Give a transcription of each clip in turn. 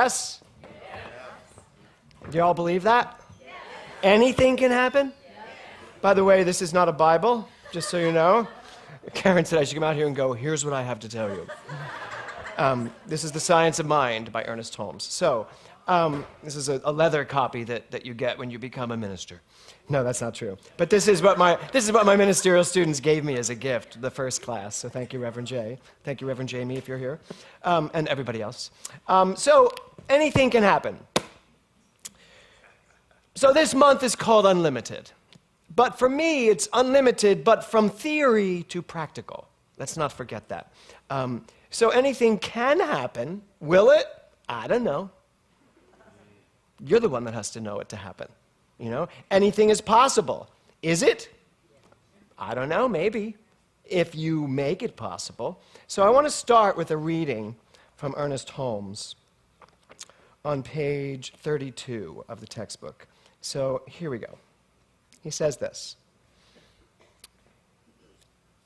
Yes? Do you all believe that? Anything can happen? By the way, this is not a Bible, just so you know. Karen said I should come out here and go, here's what I have to tell you. This is The Science of Mind by Ernest Holmes. So, this is a leather copy that you get when you become a minister. No, that's not true. But this is what my ministerial students gave me as a gift, the first class. So thank you, Reverend Jay. Thank you, Reverend Jamie, if you're here, and everybody else. So anything can happen. So this month is called Unlimited. But for me, it's unlimited, but from theory to practical. Let's not forget that. So anything can happen. Will it? I don't know. You're the one that has to know it to happen. You know, anything is possible. Is it? I don't know, maybe, if you make it possible. So I want to start with a reading from Ernest Holmes on page 32 of the textbook. So here we go. He says this: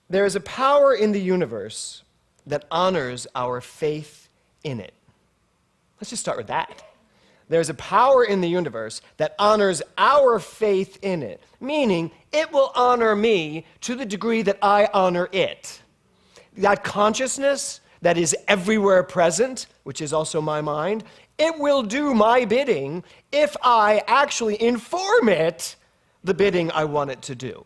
there is a power in the universe that honors our faith in it. Let's just start with that. There's a power in the universe that honors our faith in it, meaning it will honor me to the degree that I honor it. That consciousness that is everywhere present, which is also my mind, it will do my bidding if I actually inform it the bidding I want it to do.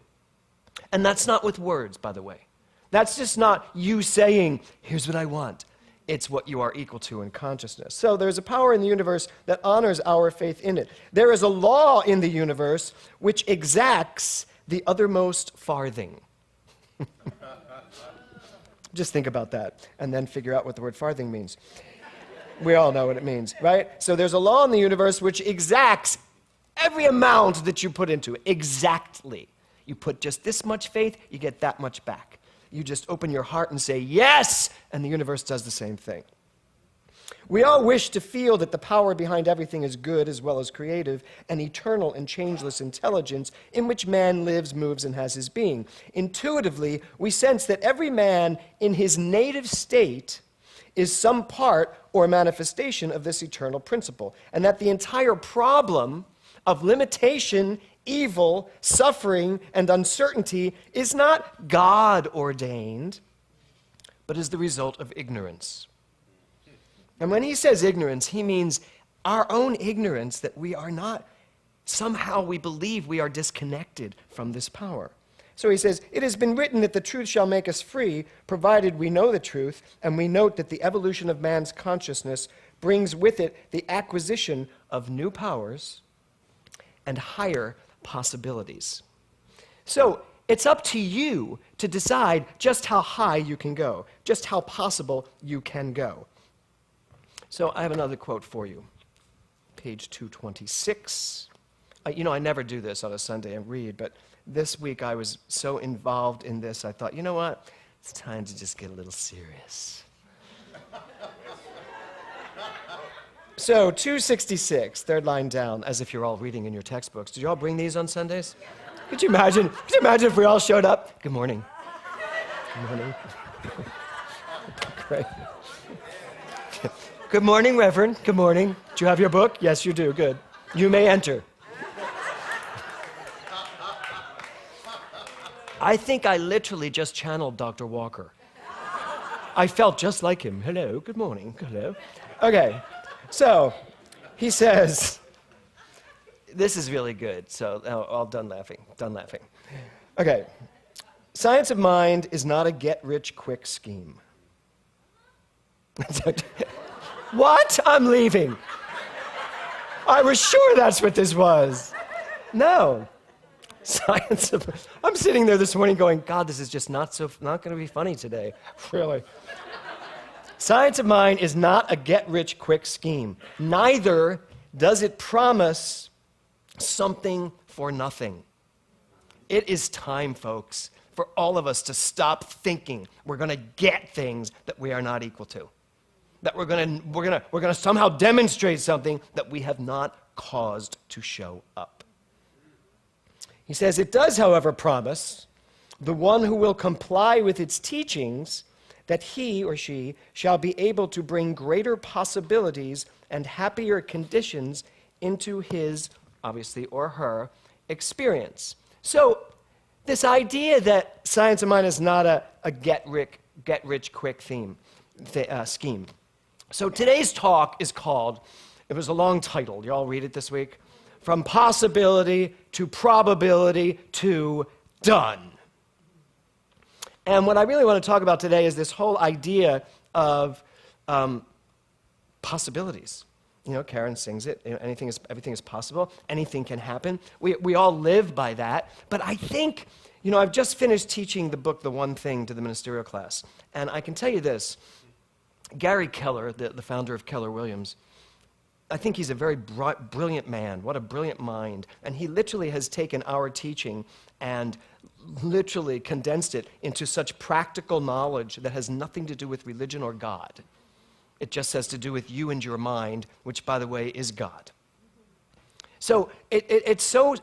And that's not with words, by the way. That's just not you saying, here's what I want. It's what you are equal to in consciousness. So there's a power in the universe that honors our faith in it. There is a law in the universe which exacts the uttermost farthing. Just think about that and then figure out what the word farthing means. We all know what it means, right? So there's a law in the universe which exacts every amount that you put into it, exactly. You put just this much faith, you get that much back. You just open your heart and say, yes, and the universe does the same thing. We all wish to feel that the power behind everything is good as well as creative, an eternal and changeless intelligence in which man lives, moves, and has his being. Intuitively, we sense that every man in his native state is some part or manifestation of this eternal principle, and that the entire problem of limitation, evil, suffering, and uncertainty is not God-ordained, but is the result of ignorance. And when he says ignorance, he means our own ignorance that we are not, somehow we believe we are disconnected from this power. So he says, it has been written that the truth shall make us free, provided we know the truth, and we note that the evolution of man's consciousness brings with it the acquisition of new powers and higher possibilities. So it's up to you to decide just how high you can go, just how possible you can go. So I have another quote for you. Page 226. I never do this on a Sunday and read, but this week I was so involved in this, I thought, you know what? It's time to just get a little serious. So, 266, third line down, as if you're all reading in your textbooks. Did you all bring these on Sundays? Could you imagine if we all showed up? Good morning. Good morning. Great. Good morning, Reverend. Good morning. Do you have your book? Yes, you do. Good. You may enter. I think I literally just channeled Dr. Walker. I felt just like him. Hello, good morning. Hello. Okay. So, he says, this is really good, so all done laughing. Okay, science of mind is not a get-rich-quick scheme. What? I'm leaving. I was sure that's what this was. No. I'm sitting there this morning going, God, this is just not going to be funny today. Really. Science of mind is not a get-rich-quick scheme. Neither does it promise something for nothing. It is time, folks, for all of us to stop thinking we're going to get things that we are not equal to. That we're going to somehow demonstrate something that we have not caused to show up. He says it does, however, promise the one who will comply with its teachings that he or she shall be able to bring greater possibilities and happier conditions into his, obviously, or her experience. So this idea that science of mind is not a get-rich-quick scheme. So today's talk is called, it was a long title, you all read it this week? From possibility to probability to done. And what I really want to talk about today is this whole idea of possibilities. You know, Karen sings it, you know, everything is possible, anything can happen. We all live by that, but I think, you know, I've just finished teaching the book, The One Thing, to the ministerial class, and I can tell you this, Gary Keller, the founder of Keller Williams, I think he's a very brilliant man. What a brilliant mind. And he literally has taken our teaching and literally condensed it into such practical knowledge that has nothing to do with religion or God. It just has to do with you and your mind, which, by the way, is God. So it's so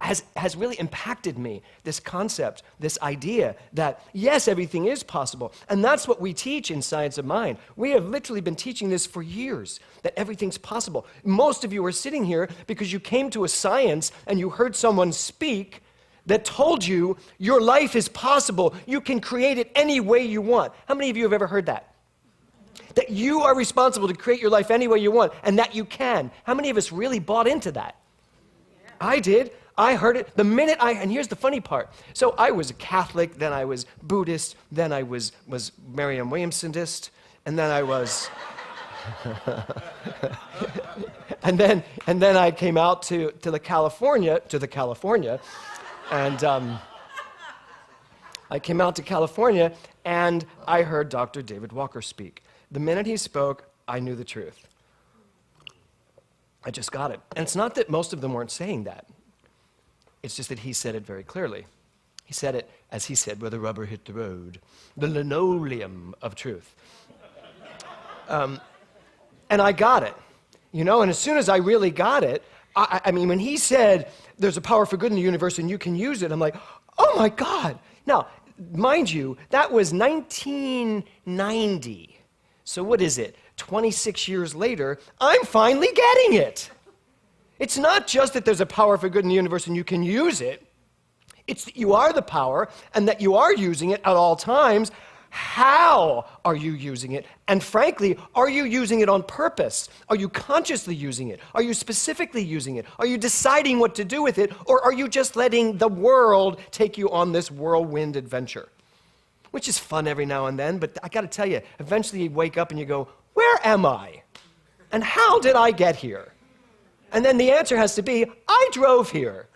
has really impacted me, this concept, this idea that, yes, everything is possible. And that's what we teach in Science of Mind. We have literally been teaching this for years, that everything's possible. Most of you are sitting here because you came to a science and you heard someone speak that told you your life is possible. You can create it any way you want. How many of you have ever heard that? That you are responsible to create your life any way you want, and that you can. How many of us really bought into that? Yeah. I did. I heard it the minute and here's the funny part. So I was a Catholic, then I was Buddhist, then I was Marianne Williamsonist, and then I was, and then I came out to California, and I came out to California, and I heard Dr. David Walker speak. The minute he spoke, I knew the truth. I just got it. And it's not that most of them weren't saying that. It's just that he said it very clearly. He said it, as he said, where the rubber hit the road, the linoleum of truth. And I got it, you know, and as soon as I really got it, I mean, when he said, there's a power for good in the universe and you can use it, I'm like, oh my God. Now, mind you, that was 1990. So what is it? 26 years later, I'm finally getting it. It's not just that there's a power for good in the universe and you can use it. It's that you are the power and that you are using it at all times. How are you using it? And frankly, are you using it on purpose? Are you consciously using it? Are you specifically using it? Are you deciding what to do with it? Or are you just letting the world take you on this whirlwind adventure? Which is fun every now and then, but I got to tell you, eventually you wake up and you go, where am I? And how did I get here? And then the answer has to be, I drove here.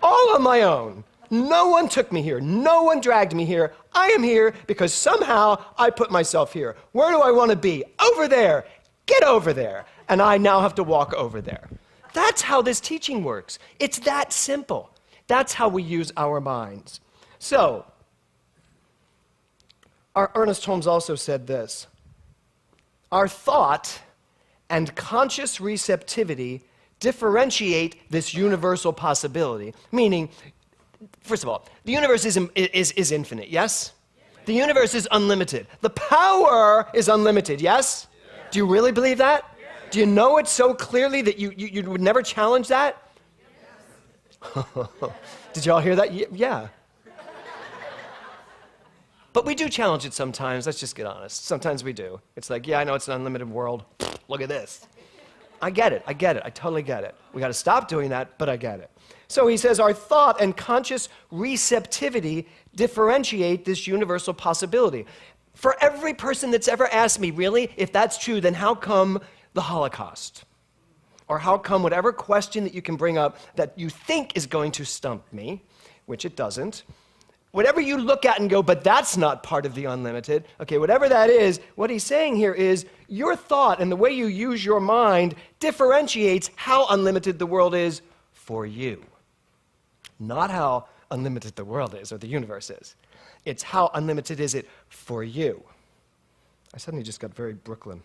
All on my own. No one took me here. No one dragged me here. I am here because somehow I put myself here. Where do I want to be? Over there. Get over there. And I now have to walk over there. That's how this teaching works. It's that simple. That's how we use our minds. So, our Ernest Holmes also said this. Our thought and conscious receptivity differentiate this universal possibility. Meaning, first of all, the universe is infinite, yes? The universe is unlimited. The power is unlimited, yes? Do you really believe that? Do you know it so clearly that you would never challenge that? Did y'all hear that? Yeah. But we do challenge it sometimes, let's just get honest. Sometimes we do. It's like, yeah, I know it's an unlimited world. Look at this. I get it, I totally get it. We got to stop doing that, but I get it. So he says, our thought and conscious receptivity differentiate this universal possibility. For every person that's ever asked me, really, if that's true, then how come the Holocaust? Or how come whatever question that you can bring up that you think is going to stump me, which it doesn't, whatever you look at and go, but that's not part of the unlimited, okay, whatever that is, what he's saying here is your thought and the way you use your mind differentiates how unlimited the world is for you. Not how unlimited the world is or the universe is. It's how unlimited is it for you. I suddenly just got very Brooklyn.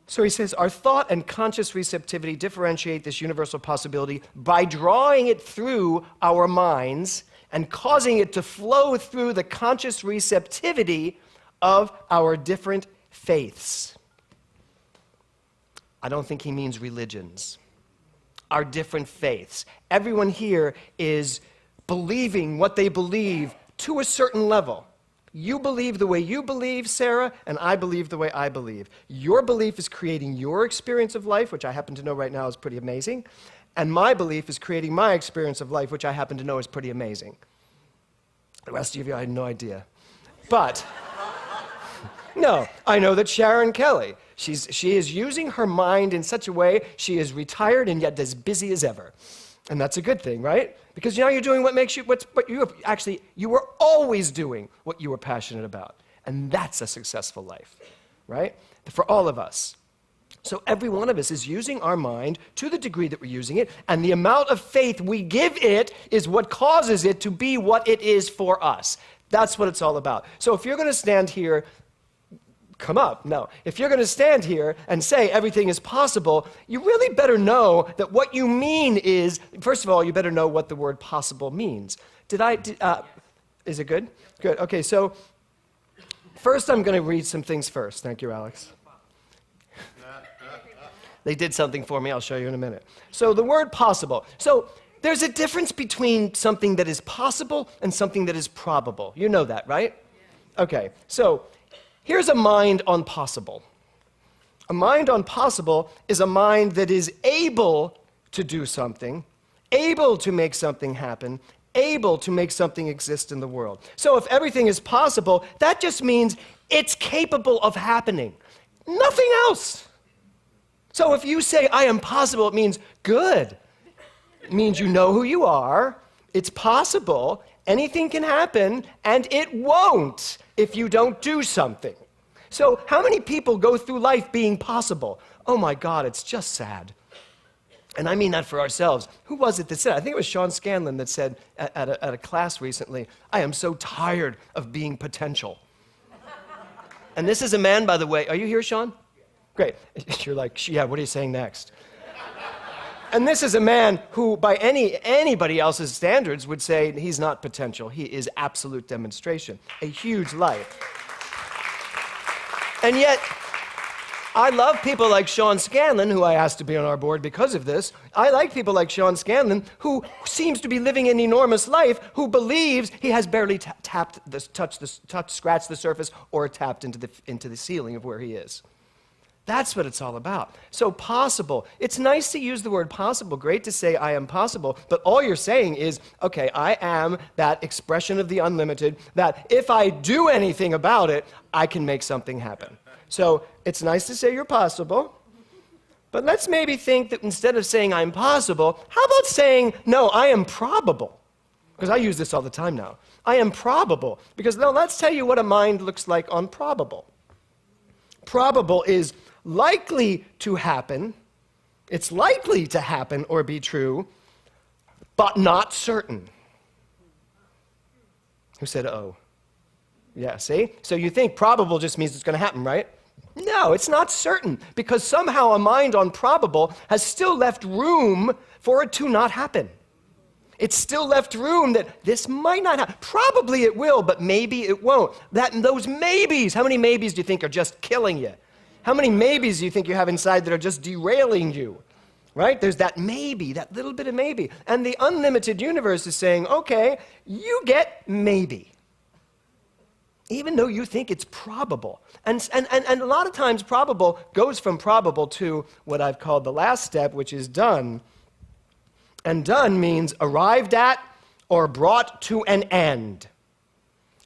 So he says, our thought and conscious receptivity differentiate this universal possibility by drawing it through our minds and causing it to flow through the conscious receptivity of our different faiths. I don't think he means religions. Our different faiths. Everyone here is believing what they believe to a certain level. You believe the way you believe, Sarah, and I believe the way I believe. Your belief is creating your experience of life, which I happen to know right now is pretty amazing, and my belief is creating my experience of life, which I happen to know is pretty amazing. The rest of you, I had no idea. But, no, I know that Sharon Kelly, she is using her mind in such a way, she is retired and yet as busy as ever. And that's a good thing, right? Because now you're doing what makes you, you were always doing what you were passionate about. And that's a successful life, right? For all of us. So every one of us is using our mind to the degree that we're using it, and the amount of faith we give it is what causes it to be what it is for us. That's what it's all about. So if you're going to stand here, come up. No. If you're going to stand here and say everything is possible, you really better know that what you mean is, first of all, you better know what the word possible means. Is it good? Good. Okay, so first I'm going to read some things first. Thank you, Alex. They did something for me. I'll show you in a minute. So the word possible. So there's a difference between something that is possible and something that is probable. You know that, right? Okay, so here's a mind on possible. A mind on possible is a mind that is able to do something, able to make something happen, able to make something exist in the world. So if everything is possible, that just means it's capable of happening. Nothing else. So if you say, I am possible, it means good. It means you know who you are, it's possible, anything can happen, and it won't if you don't do something. So how many people go through life being possible? Oh my God, it's just sad. And I mean that for ourselves. Who was it that said? I think it was Sean Scanlon that said at a class recently, I am so tired of being potential. And this is a man, by the way. Are you here, Sean? Great. You're like, yeah, what are you saying next? And this is a man who, by anybody else's standards, would say he's not potential. He is absolute demonstration. A huge life. And yet, I love people like Sean Scanlon, who I asked to be on our board because of this. I like people like Sean Scanlon, who seems to be living an enormous life, who believes he has barely scratched the surface or tapped into the ceiling of where he is. That's what it's all about. So possible. It's nice to use the word possible. Great to say I am possible. But all you're saying is, okay, I am that expression of the unlimited, that if I do anything about it, I can make something happen. So it's nice to say you're possible. But let's maybe think that instead of saying I'm possible, how about saying, no, I am probable? Because I use this all the time now. I am probable. Because now let's tell you what a mind looks like on probable. Probable is likely to happen, it's likely to happen or be true, but not certain. Who said oh? Yeah, see? So you think probable just means it's going to happen, right? No, it's not certain, because somehow a mind on probable has still left room for it to not happen. It's still left room that this might not happen. Probably it will, but maybe it won't. Those maybes, how many maybes do you think are just killing you? How many maybes do you think you have inside that are just derailing you? Right? There's that maybe, that little bit of maybe. And the unlimited universe is saying, okay, you get maybe. Even though you think it's probable. And a lot of times probable goes from probable to what I've called the last step, which is done. And done means arrived at or brought to an end.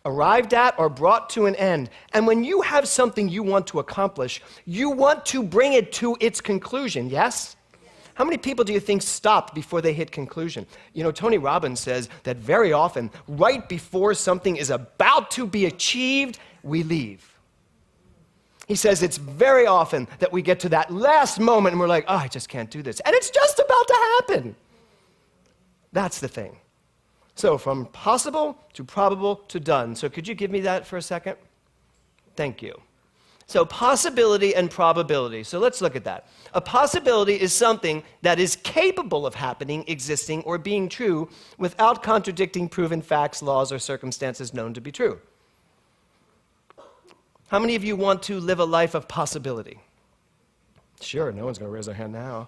Arrived at or brought to an end. And when you have something you want to accomplish, you want to bring it to its conclusion, yes? How many people do you think stop before they hit conclusion? You know, Tony Robbins says that very often, right before something is about to be achieved, we leave. He says it's very often that we get to that last moment and we're like, oh, I just can't do this. And it's just about to happen. That's the thing. So from possible to probable to done. So could you give me that for a second? Thank you. So possibility and probability. So let's look at that. A possibility is something that is capable of happening, existing, or being true without contradicting proven facts, laws, or circumstances known to be true. How many of you want to live a life of possibility? Sure, no one's going to raise their hand now.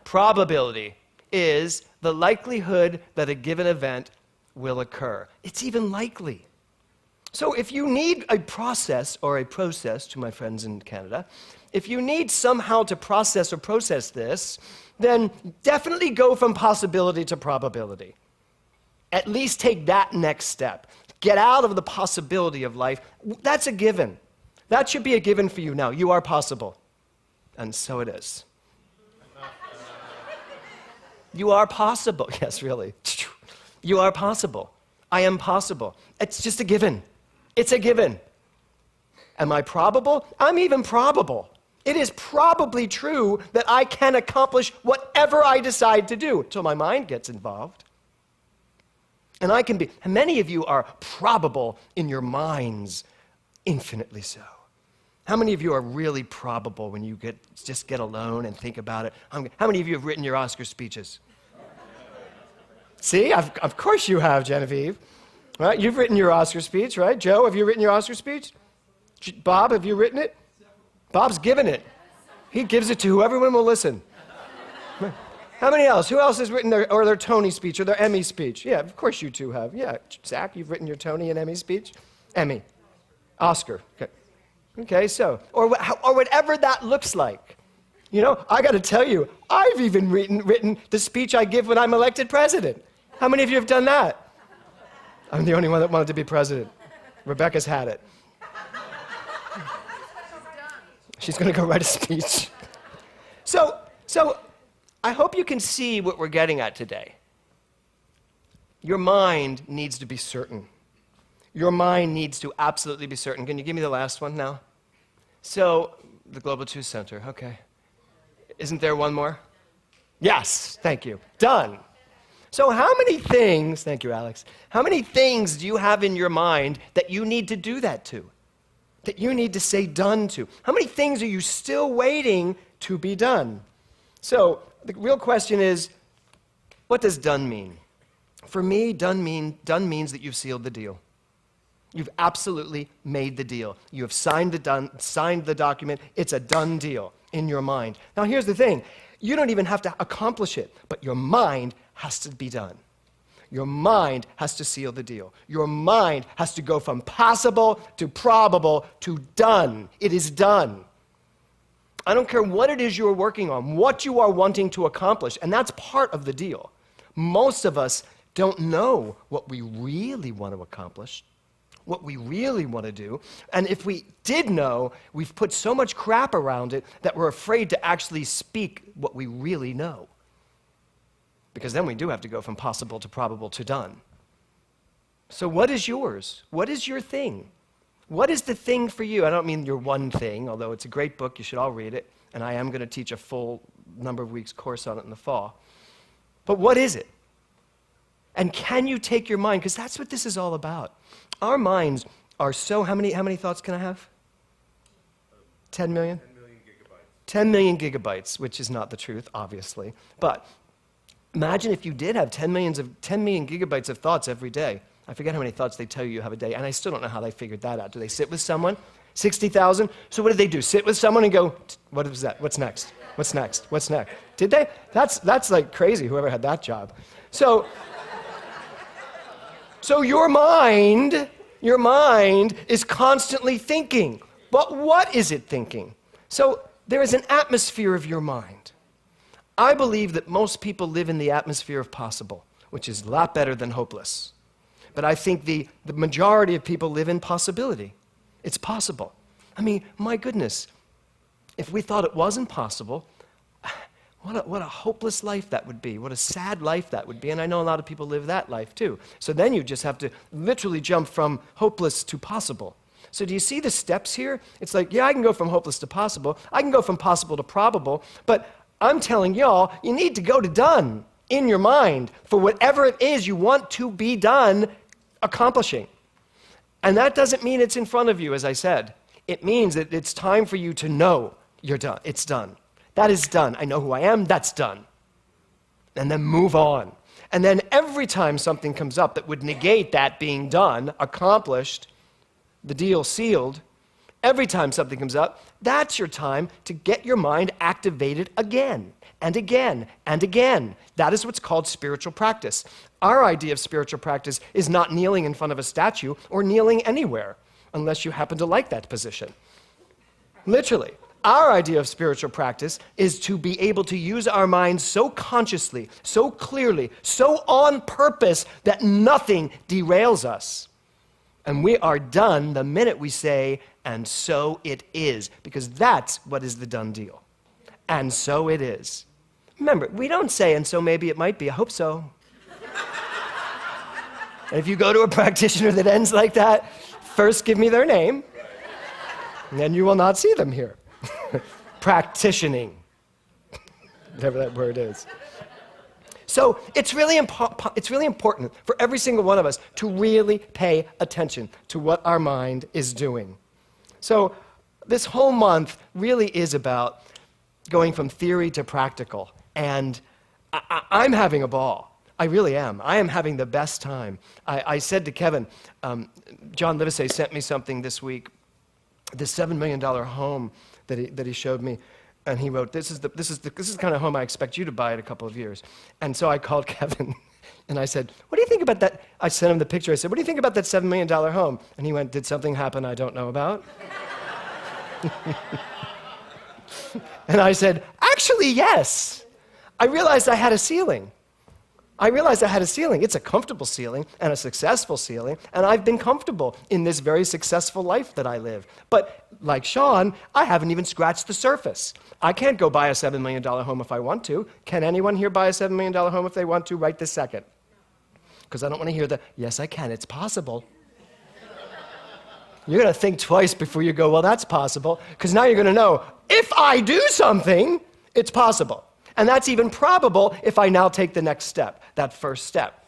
Probability is the likelihood that a given event will occur. It's even likely. So if you need a process or a process, to my friends in Canada, if you need somehow to process or process this, then definitely go from possibility to probability. At least take that next step. Get out of the possibility of life. That's a given. That should be a given for you now. You are possible. And so it is. You are possible. Yes, really. You are possible. I am possible. It's just a given. It's a given. Am I probable? I'm even probable. It is probably true that I can accomplish whatever I decide to do until my mind gets involved. And many of you are probable in your minds, infinitely so. How many of you are really probable when you just get alone and think about it? How many of you have written your Oscar speeches? See, of course you have, Genevieve. Right? You've written your Oscar speech, right? Joe, have you written your Oscar speech? Bob, have you written it? Bob's given it. He gives it to whoever will listen. How many else? Who else has written their Tony speech or their Emmy speech? Yeah, of course you two have. Yeah, Zach, you've written your Tony and Emmy speech? Emmy. Oscar. Okay, so, or whatever that looks like. You know, I got to tell you, I've even written the speech I give when I'm elected president. How many of you have done that? I'm the only one that wanted to be president. Rebecca's had it. She's going to go write a speech. So I hope you can see what we're getting at today. Your mind needs to be certain. Your mind needs to absolutely be certain. Can you give me the last one now? So, the Global Truth Center, okay. Isn't there one more? Yes, thank you. Done. So how many things, thank you, Alex, how many things do you have in your mind that you need to do that to? That you need to say done to? How many things are you still waiting to be done? So the real question is, what does done mean? For me, done means that you've sealed the deal. You've absolutely made the deal. You have signed the document. It's a done deal in your mind. Now here's the thing. You don't even have to accomplish it, but your mind has to be done. Your mind has to seal the deal. Your mind has to go from possible to probable to done. It is done. I don't care what it is you're working on, what you are wanting to accomplish, and that's part of the deal. Most of us don't know what we really want to accomplish, what we really want to do, and if we did know, we've put so much crap around it that we're afraid to actually speak what we really know. Because then we do have to go from possible to probable to done. So what is yours? What is your thing? What is the thing for you? I don't mean your one thing, although it's a great book, you should all read it, and I am going to teach a full number of weeks course on it in the fall. But what is it? And can you take your mind, because that's what this is all about. Our minds are so, how many thoughts can I have? 10 million? 10 million gigabytes. 10 million gigabytes, which is not the truth, obviously. But imagine if you did have 10 million gigabytes of thoughts every day. I forget how many thoughts they tell you have a day, and I still don't know how they figured that out. Do they sit with someone? 60,000? So what did they do? Sit with someone and go, what was that? What's next? What's next? What's next? Did they? That's like crazy, whoever had that job. So your mind is constantly thinking. But what is it thinking? So there is an atmosphere of your mind. I believe that most people live in the atmosphere of possible, which is a lot better than hopeless. But I think the majority of people live in possibility. It's possible. I mean, my goodness, if we thought it wasn't possible, what a hopeless life that would be. What a sad life that would be. And I know a lot of people live that life too. So then you just have to literally jump from hopeless to possible. So do you see the steps here? It's like, yeah, I can go from hopeless to possible. I can go from possible to probable. But I'm telling y'all, you need to go to done in your mind for whatever it is you want to be done accomplishing. And that doesn't mean it's in front of you, as I said. It means that it's time for you to know you're done. It's done. That is done. I know who I am. That's done. And then move on. And then every time something comes up that would negate that being done, accomplished, the deal sealed, every time something comes up, that's your time to get your mind activated again and again and again. That is what's called spiritual practice. Our idea of spiritual practice is not kneeling in front of a statue or kneeling anywhere, unless you happen to like that position. Literally. Our idea of spiritual practice is to be able to use our minds so consciously, so clearly, so on purpose that nothing derails us. And we are done the minute we say, and so it is, because that's what is the done deal. And so it is. Remember, we don't say, and so maybe it might be. I hope so. And if you go to a practitioner that ends like that, first give me their name, and then you will not see them here. Practitioning, whatever that word is. So it's really important for every single one of us to really pay attention to what our mind is doing. So this whole month really is about going from theory to practical, and I'm having a ball. I really am. I am having the best time. I said to Kevin, John Livesey sent me something this week, this $7 million home that he showed me, and he wrote, this is the kind of home I expect you to buy in a couple of years. And so I called Kevin, and I said, what do you think about that? I sent him the picture. I said, what do you think about that $7 million home? And he went, did something happen I don't know about? And I said, actually, yes. I realized I had a ceiling. It's a comfortable ceiling and a successful ceiling, and I've been comfortable in this very successful life that I live. But like Sean, I haven't even scratched the surface. I can't go buy a $7 million home if I want to. Can anyone here buy a $7 million home if they want to right this second? Because I don't want to hear the, yes, I can, it's possible. You're going to think twice before you go, well, that's possible, because now you're going to know, if I do something, it's possible. And that's even probable if I now take the next step, that first step.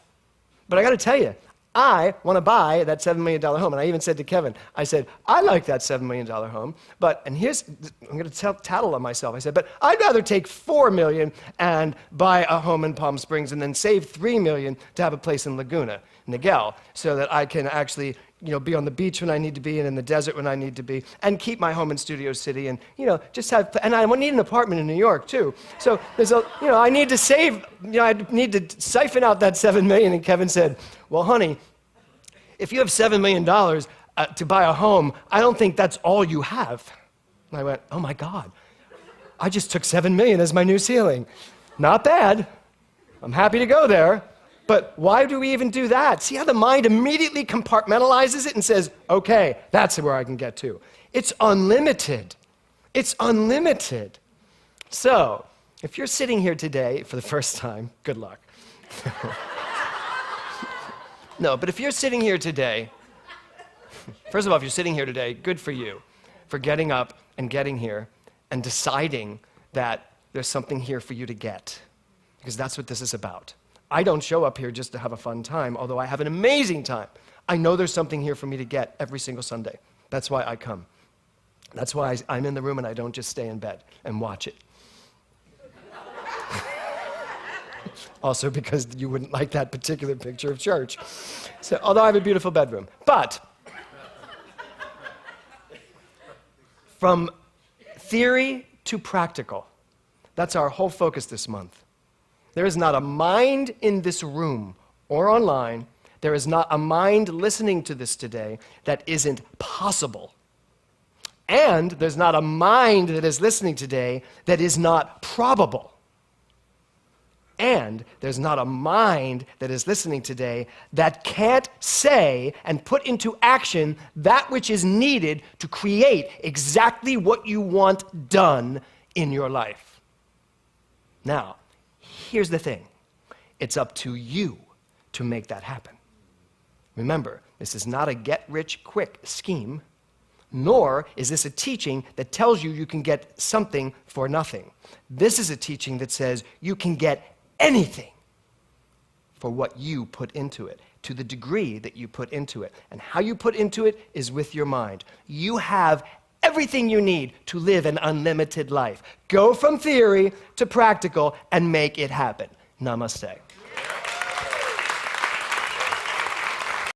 But I got to tell you, I want to buy that $7 million home. And I even said to Kevin, I said, I like that $7 million home, but, and here's, I'm going to tattle on myself. I said, but I'd rather take $4 million and buy a home in Palm Springs and then save $3 million to have a place in Laguna, Niguel, so that I can actually, be on the beach when I need to be and in the desert when I need to be, and keep my home in Studio City, and, just have, and I need an apartment in New York, too. So there's I need to save, I need to siphon out that $7 million, and Kevin said, well, honey, if you have $7 million to buy a home, I don't think that's all you have. And I went, oh my God, I just took $7 million as my new ceiling. Not bad. I'm happy to go there. But why do we even do that? See how the mind immediately compartmentalizes it and says, okay, that's where I can get to. It's unlimited. It's unlimited. So, if you're sitting here today for the first time, good luck. No, but if you're sitting here today, first of all, if you're sitting here today, good for you for getting up and getting here and deciding that there's something here for you to get, because that's what this is about. I don't show up here just to have a fun time, although I have an amazing time. I know there's something here for me to get every single Sunday. That's why I come. That's why I'm in the room and I don't just stay in bed and watch it. Also because you wouldn't like that particular picture of church. So, although I have a beautiful bedroom. But from theory to practical, that's our whole focus this month. There is not a mind in this room or online, there is not a mind listening to this today that isn't possible. And there's not a mind that is listening today that is not probable. And there's not a mind that is listening today that can't say and put into action that which is needed to create exactly what you want done in your life. Now, here's the thing. It's up to you to make that happen. Remember, this is not a get-rich-quick scheme, nor is this a teaching that tells you you can get something for nothing. This is a teaching that says you can get anything for what you put into it, to the degree that you put into it. And how you put into it is with your mind. You have everything you need to live an unlimited life. Go from theory to practical and make it happen. Namaste.